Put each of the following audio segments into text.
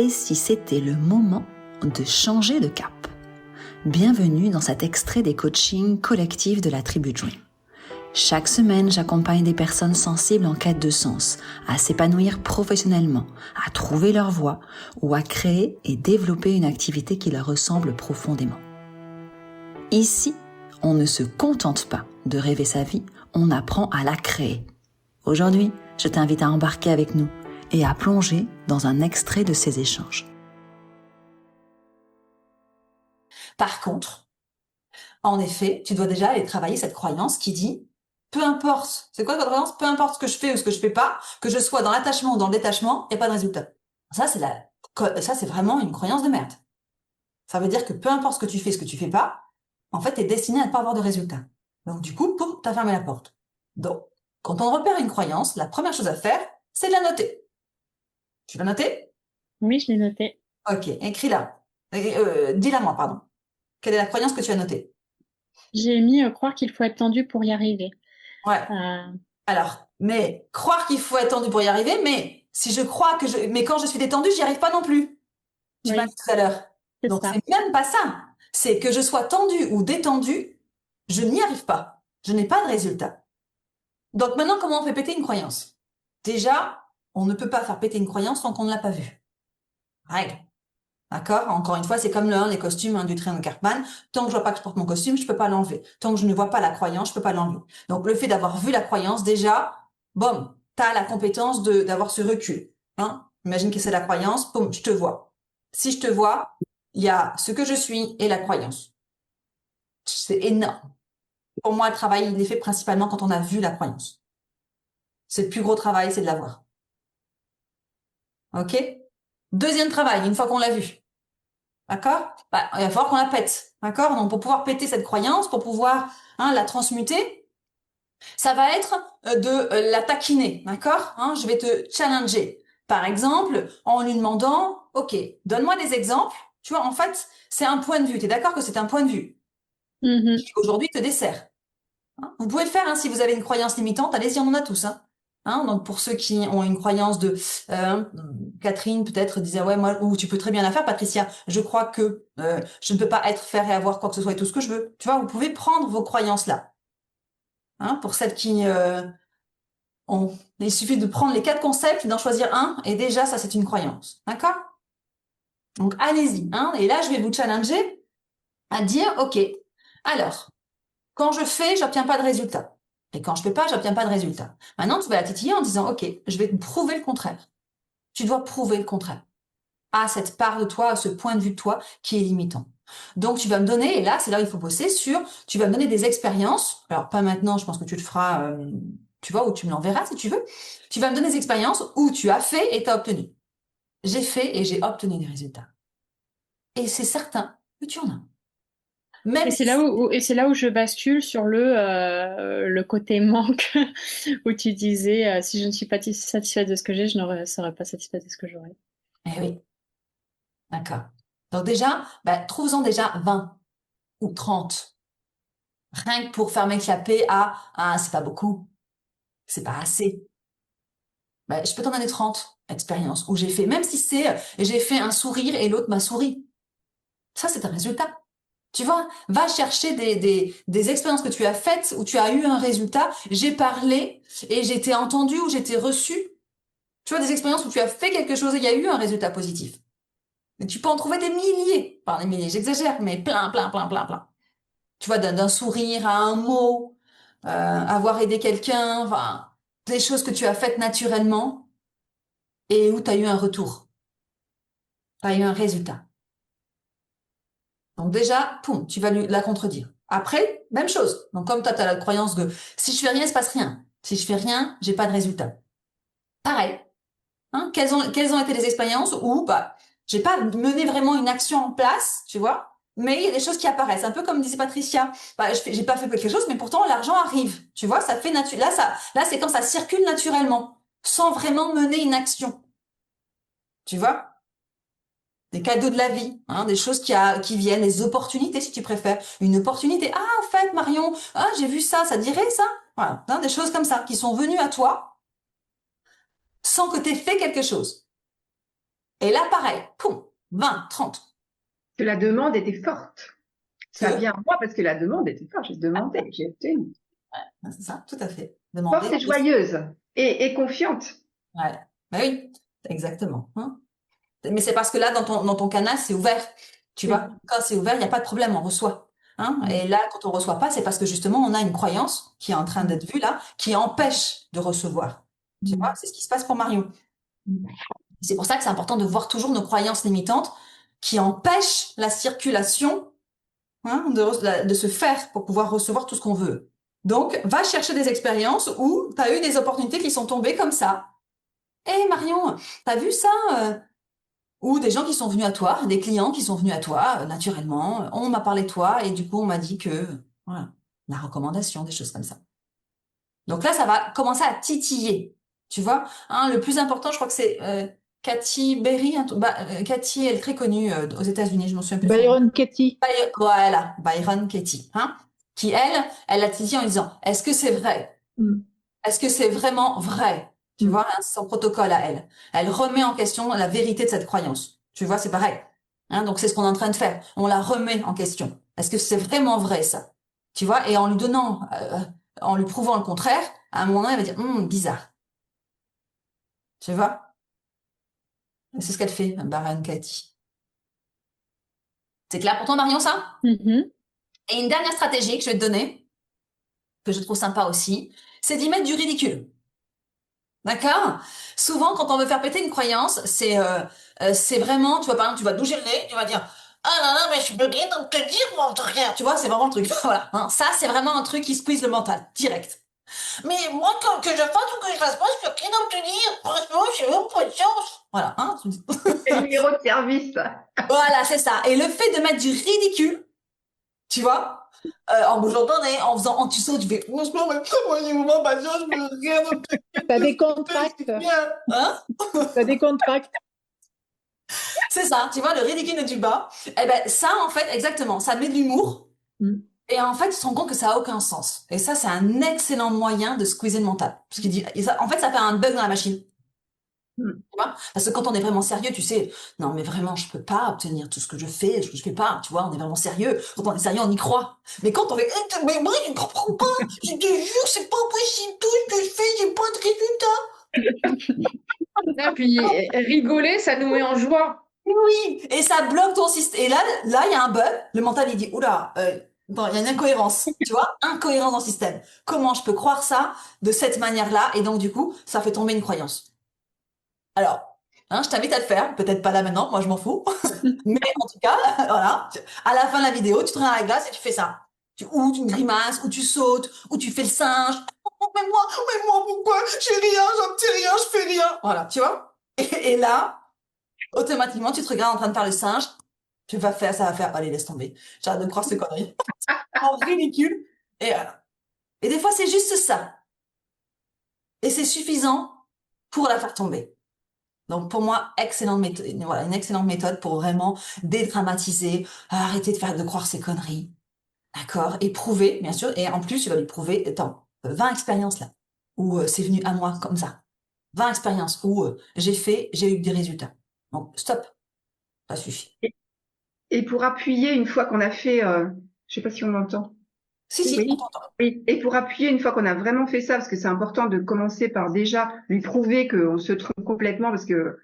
Et si c'était le moment de changer de cap? Bienvenue dans cet extrait des coachings collectifs de la tribu Dream. Chaque semaine, j'accompagne des personnes sensibles en quête de sens, à s'épanouir professionnellement, à trouver leur voie ou à créer et développer une activité qui leur ressemble profondément. Ici, on ne se contente pas de rêver sa vie, on apprend à la créer. Aujourd'hui, je t'invite à embarquer avec nous et à plonger dans un extrait de ces échanges. Par contre, en effet, tu dois déjà aller travailler cette croyance qui dit peu importe, c'est quoi votre croyance? Peu importe ce que je fais ou ce que je fais pas, que je sois dans l'attachement ou dans le détachement, il n'y a pas de résultat. Ça, c'est vraiment une croyance de merde. Ça veut dire que peu importe ce que tu fais, ce que tu fais pas, en fait, tu es destiné à ne pas avoir de résultat. Donc, du coup, poum, t'as fermé la porte. Donc, quand on repère une croyance, la première chose à faire, c'est de la noter. Tu l'as notée? Oui, je l'ai noté. Ok, écris-la. Dis-la moi, pardon. Quelle est la croyance que tu as notée? J'ai mis croire qu'il faut être tendu pour y arriver. Ouais. Alors, mais croire qu'il faut être tendu pour y arriver, mais si je crois mais quand je suis détendue, j'y arrive pas non plus. Tu m'as dit tout à l'heure. Donc c'est même pas ça. C'est que je sois tendue ou détendue, je n'y arrive pas. Je n'ai pas de résultat. Donc maintenant, comment on fait péter une croyance? Déjà, on ne peut pas faire péter une croyance tant qu'on ne l'a pas vue. Règle. D'accord? Encore une fois, c'est comme les costumes du train de Cartman. Tant que je vois pas que je porte mon costume, je peux pas l'enlever. Tant que je ne vois pas la croyance, je peux pas l'enlever. Donc, le fait d'avoir vu la croyance, déjà, boum, t'as la compétence d'avoir ce recul. Hein? Imagine que c'est la croyance, boum, je te vois. Si je te vois, il y a ce que je suis et la croyance. C'est énorme. Pour moi, le travail, il est fait principalement quand on a vu la croyance. C'est le plus gros travail, c'est de la voir. Ok? Deuxième travail, une fois qu'on l'a vu. D'accord? Il va falloir qu'on la pète. D'accord? Donc, pour pouvoir péter cette croyance, pour pouvoir la transmuter, ça va être de la taquiner. D'accord? Je vais te challenger. Par exemple, en lui demandant, OK, donne-moi des exemples. Tu vois, en fait, c'est un point de vue. Tu es d'accord que c'est un point de vue qui aujourd'hui te dessert. Vous pouvez le faire si vous avez une croyance limitante. Allez-y, on en a tous. Donc pour ceux qui ont une croyance de Catherine peut-être disait ouais moi ou tu peux très bien la faire Patricia, je crois que je ne peux pas être, faire et avoir quoi que ce soit et tout ce que je veux. Tu vois, vous pouvez prendre vos croyances là. Pour celles qui il suffit de prendre les 4 concepts, d'en choisir un et déjà ça c'est une croyance. D'accord? Donc allez-y. Et là je vais vous challenger à dire OK. Alors, quand je fais, j'obtiens pas de résultat. Et quand je fais pas, j'obtiens pas de résultat. Maintenant, tu vas la titiller en disant, OK, je vais te prouver le contraire. Tu dois prouver le contraire à cette part de toi, à ce point de vue de toi qui est limitant. Donc, tu vas me donner, et là, c'est là où il faut bosser tu vas me donner des expériences. Alors, pas maintenant, je pense que tu le feras, tu vois, ou tu me l'enverras si tu veux. Tu vas me donner des expériences où tu as fait et tu as obtenu. J'ai fait et j'ai obtenu des résultats. Et c'est certain que tu en as. Même Et c'est là où je bascule sur le côté manque où tu disais si je ne suis pas satisfaite de ce que j'ai, je ne serais pas satisfaite de ce que j'aurais. Eh oui. D'accord. Donc déjà, trouve-en déjà 20 ou 30. Rien que pour faire m'éclaper c'est pas beaucoup, c'est pas assez. Je peux t'en donner 30 expériences où j'ai fait, même si j'ai fait un sourire et l'autre m'a souri. Ça, c'est un résultat. Tu vois, va chercher des expériences que tu as faites où tu as eu un résultat. J'ai parlé et j'ai été entendu ou j'ai été reçu. Tu vois, des expériences où tu as fait quelque chose et il y a eu un résultat positif. Et tu peux en trouver des milliers. Enfin, des milliers, j'exagère, mais plein, plein, plein, plein, plein. Tu vois, d'un sourire à un mot, avoir aidé quelqu'un, enfin, des choses que tu as faites naturellement et où tu as eu un retour. Tu as eu un résultat. Donc déjà, poum, tu vas la contredire. Après, même chose. Donc comme toi, tu as la croyance que si je fais rien, il se passe rien. Si je fais rien, j'ai pas de résultat. Pareil. Quelles ont été les expériences où j'ai pas mené vraiment une action en place, tu vois, mais il y a des choses qui apparaissent. Un peu comme disait Patricia, j'ai pas fait quelque chose, mais pourtant l'argent arrive. Tu vois, ça fait là c'est quand ça circule naturellement, sans vraiment mener une action. Tu vois? Des cadeaux de la vie, des choses qui viennent, des opportunités si tu préfères. Une opportunité. Ah, en fait, Marion, j'ai vu ça, ça dirait ça? Voilà, des choses comme ça qui sont venues à toi sans que tu aies fait quelque chose. Et là, pareil, poum, 20, 30. Que la demande était forte. Ça vient à moi parce que la demande était forte. J'ai demandé, j'ai obtenu. Ouais, c'est ça, tout à fait. Forte et joyeuse et confiante. Ouais, bah oui, exactement. Hein. Mais c'est parce que là, dans ton canal, c'est ouvert. Tu vois, quand c'est ouvert, il n'y a pas de problème, on reçoit. Hein. Et là, quand on reçoit pas, c'est parce que justement, on a une croyance qui est en train d'être vue là, qui empêche de recevoir. Tu vois, c'est ce qui se passe pour Marion. C'est pour ça que c'est important de voir toujours nos croyances limitantes qui empêchent la circulation, hein, de se faire pour pouvoir recevoir tout ce qu'on veut. Donc, va chercher des expériences où tu as eu des opportunités qui sont tombées comme ça. Hé Marion, t'as vu ça ou des gens qui sont venus à toi, des clients qui sont venus à toi, naturellement. On m'a parlé de toi et du coup, on m'a dit que, voilà, la recommandation, des choses comme ça. Donc là, ça va commencer à titiller. Tu vois, hein, le plus important, je crois que c'est Cathy Berry. Cathy, elle est très connue aux États-Unis, je m'en souviens plus. Byron Katie. Voilà, Byron Katie, hein, qui elle a titillé en disant, est-ce que c'est vrai? Est-ce que c'est vraiment vrai? Tu vois, hein, c'est son protocole à elle. Elle remet en question la vérité de cette croyance. Tu vois, c'est pareil. Hein, donc c'est ce qu'on est en train de faire. On la remet en question. Est-ce que c'est vraiment vrai ça? Tu vois, et en lui donnant, en lui prouvant le contraire, à un moment donné, elle va dire, bizarre. Tu vois? C'est ce qu'elle fait, Baron Cathy. C'est clair pour toi, Marion, ça? Et une dernière stratégie que je vais te donner, que je trouve sympa aussi, c'est d'y mettre du ridicule. D'accord? Souvent, quand on veut faire péter une croyance, c'est vraiment, tu vois, par exemple, tu vas te bouger le nez, tu vas dire, ah non, non, mais je peux rien te dire, moi, rien. Tu vois, c'est vraiment le truc. Voilà. Hein. Ça, c'est vraiment un truc qui squeeze le mental, direct. Mais moi, que je fasse ou que je fasse pas, je peux rien te dire. Franchement, j'ai même pas de chance. Voilà. Hein. C'est le numéro de service. Voilà, c'est ça. Et le fait de mettre du ridicule, tu vois, en bougeant ton nez, en faisant, tu sautes, tu fais, franchement, moi, j'ai vraiment pas de chance, je peux rien te dire. T'as des contracts. Hein? T'as des contracts. C'est ça, tu vois, le ridicule ne tue pas. Eh ben, ça, en fait, exactement, ça met de l'humour. Et en fait, tu te rends compte que ça a aucun sens. Et ça, c'est un excellent moyen de squeezer le mental. Parce qu'il dit, en fait, ça fait un bug dans la machine. Tu vois? Parce que quand on est vraiment sérieux, tu sais, non, mais vraiment, je peux pas obtenir tout ce que je fais, je fais pas, tu vois, on est vraiment sérieux. Quand on est sérieux, on y croit. Mais quand on fait, mais moi, je ne comprends pas, je te jure, c'est pas possible, tout ce que je fais, j'ai pas de résultat. Et puis, rigoler, ça nous met en joie. Oui, et ça bloque ton système. Et là, il y a un bug. Le mental, il dit, oula, bon, il y a une incohérence, tu vois, incohérence dans le système. Comment je peux croire ça de cette manière-là? Et donc, du coup, ça fait tomber une croyance. Alors, hein, je t'invite à le faire. Peut-être pas là maintenant, moi, je m'en fous. Mais en tout cas, voilà. À la fin de la vidéo, tu te regardes à la glace et tu fais ça. Ou tu grimaces, ou tu sautes, ou tu fais le singe. Mais moi, pourquoi? J'ai rien, j'obtiens rien, je fais rien. Voilà, tu vois? Et là, automatiquement, tu te regardes en train de faire le singe, ça va faire, allez, laisse tomber. J'arrête de me croire ces conneries. En ridicule. Et des fois, c'est juste ça. Et c'est suffisant pour la faire tomber. Donc, pour moi, excellente méthode, voilà, une excellente méthode pour vraiment dédramatiser, arrêter de croire ces conneries. D'accord? Et prouver, bien sûr. Et en plus, tu vas lui prouver, attends, 20 expériences là, où c'est venu à moi comme ça. 20 expériences où j'ai eu des résultats. Donc, stop. Ça suffit. Et pour appuyer, une fois qu'on a fait, je sais pas si on m'entend. Si, Oui. on t'entend. Oui. Et pour appuyer, une fois qu'on a vraiment fait ça, parce que c'est important de commencer par déjà lui prouver qu'on se trompe complètement, parce que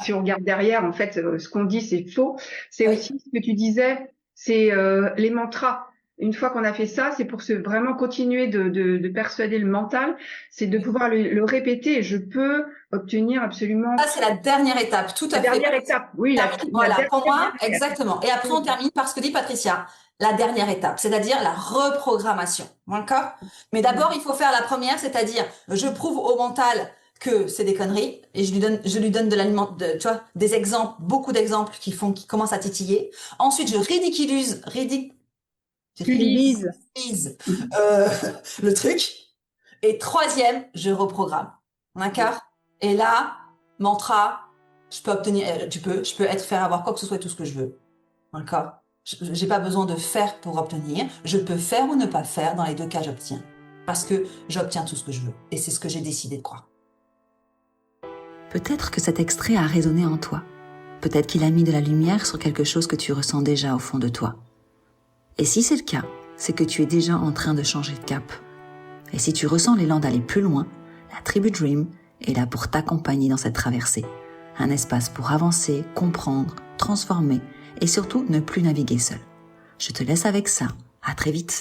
si on regarde derrière, en fait, ce qu'on dit, c'est faux. C'est aussi ce que tu disais, c'est les mantras. Une fois qu'on a fait ça, c'est pour vraiment continuer de persuader le mental, c'est de pouvoir le répéter. Et je peux obtenir absolument. Ça, c'est la dernière étape, tout à fait. La dernière étape, oui. Voilà, pour moi, exactement. Et après, on termine par ce que dit Patricia, la dernière étape, c'est-à-dire la reprogrammation. D'accord? Mais d'abord, il faut faire la première, c'est-à-dire, je prouve au mental que c'est des conneries et je lui donne tu vois, des exemples, beaucoup d'exemples qui commencent à titiller. Ensuite, je ridiculise le truc. Et troisième, je reprogramme. D'accord? Et là, mantra, je peux faire avoir quoi que ce soit et tout ce que je veux. D'accord? J'ai pas besoin de faire pour obtenir. Je peux faire ou ne pas faire. Dans les deux cas, j'obtiens. Parce que j'obtiens tout ce que je veux. Et c'est ce que j'ai décidé de croire. Peut-être que cet extrait a résonné en toi. peut-être qu'il a mis de la lumière sur quelque chose que tu ressens déjà au fond de toi. Et si c'est le cas, c'est que tu es déjà en train de changer de cap. Et si tu ressens l'élan d'aller plus loin, la tribu Dream est là pour t'accompagner dans cette traversée. Un espace pour avancer, comprendre, transformer et surtout ne plus naviguer seul. Je te laisse avec ça. À très vite.